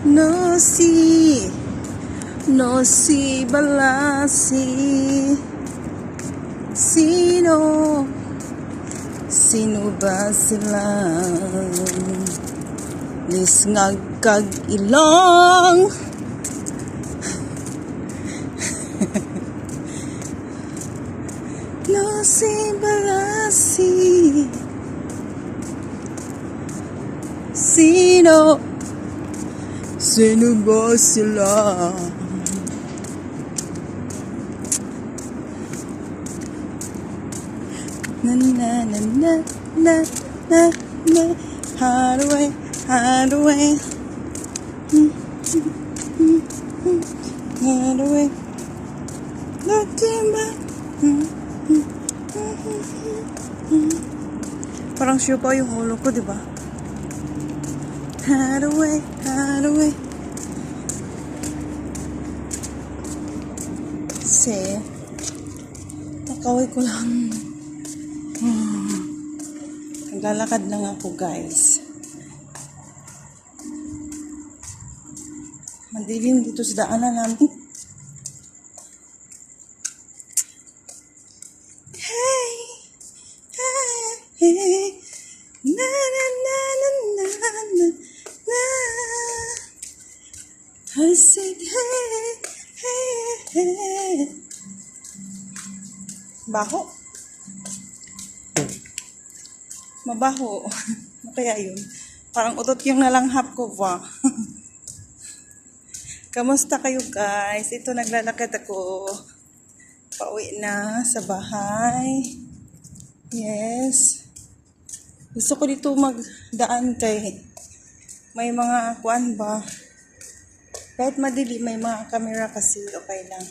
No si, no si balasi. Sino ba sila? Lisngag kag ilong. No si balasi. Sino ba sila? Na na na na na na na. Hide away, hide away. Hide away. Looking back. Parang sure pa yung ulo ko, di ba? Hide away, hide away. Kasi, nakaway ko lang. Naglalakad lang ako, guys. Madilim dito sa daanan namin. Hey, hey, hey. Na na na na na na na. I said hey, hey, hey. Baho. Mabaho. Kaya yun. Parang utot yung nalanghap ko ba. Kamusta kayo guys? Ito naglalakad ako. Pauwi na sa bahay. Yes. Gusto ko dito magdaan kay may mga kuan ba. Kahit madili may mga camera kasi okay lang.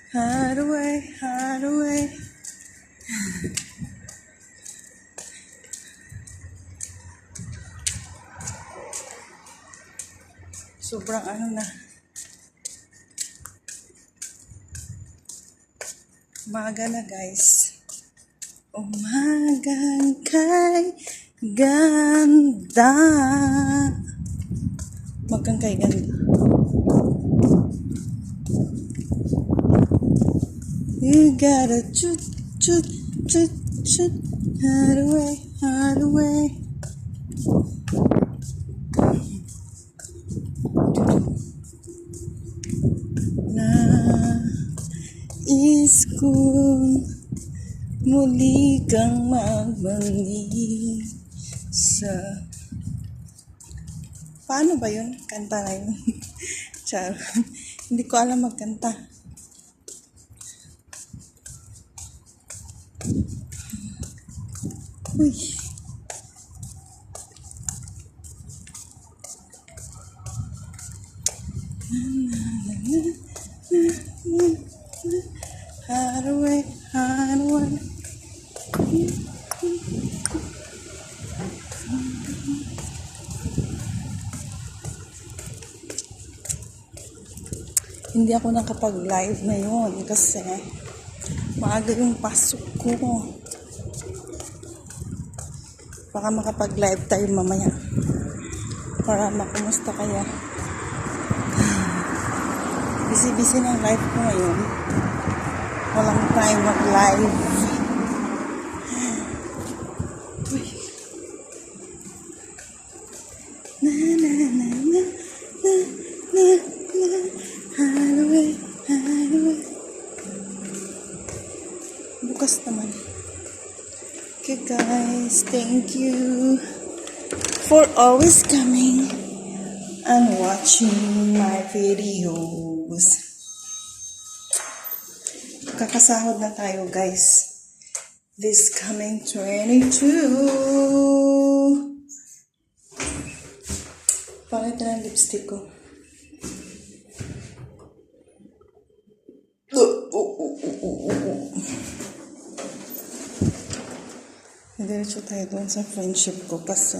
Hide away, hide away. Sobrang ano na. Umaga na guys. Umagang kay ganda. Umagang kay ganda. You gotta chut, chut, chut, chut. Hide away, hide away. Nais kong muli kang magbalik sa... Paano ba yun? Kanta na yun. Char. Hindi ko alam magkanta. Uy. Hide away, hide away. Hindi ako nakapag-live ngayon kasi maaga yung pasok ko. Baka makapag-live tayo mamaya para makumusta kaya. Busy-busy ng live ko ngayon. Walang time mag-live. Uy. Na na na na na na na. Hide away, hide away. Bukas naman. Okay guys, thank you for always coming and watching my videos. Kakasahod na tayo guys. This coming 22. Pangit na ang lipstick ko. Diretso tayo doon sa friendship ko kasi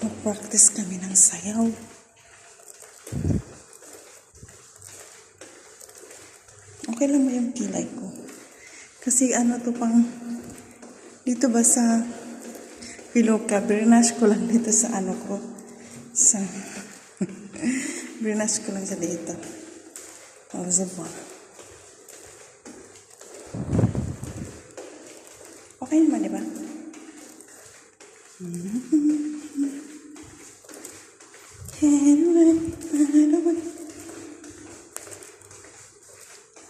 mag-practice kami ng sayaw. Okay lang ba yung kilay ko? Kasi ano to pang, dito ba sa Piloka, brinash ko lang dito sa ano ko. Sa, brinash ko lang sa dito. O, diba? Okay naman, diba?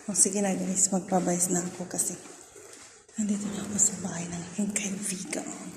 O, sige na guys, magpabayas na ako kasi nandito na ako sa bahay ng aking kaibigan.